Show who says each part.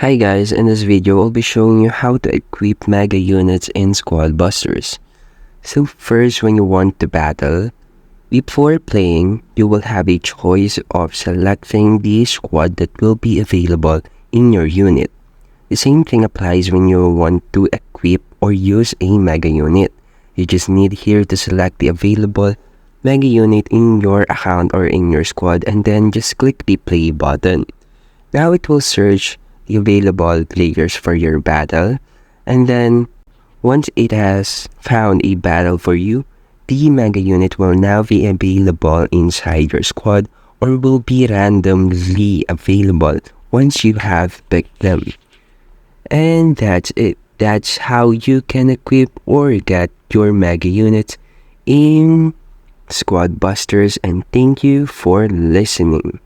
Speaker 1: Hi guys, in this video I'll be showing you how to equip mega units in Squad Busters. So first, when you want to battle, before playing, you will have a choice of selecting the squad that will be available in your unit. The same thing applies when you want to equip or use a mega unit. You just need here to select the available mega unit in your account or in your squad and then just click the play button. Now it will search the available players for your battle, and then once it has found a battle for you, the mega unit will now be available inside your squad or will be randomly available once you have picked them. And that's it. That's how you can equip or get your mega units in Squad Busters, and thank you for listening.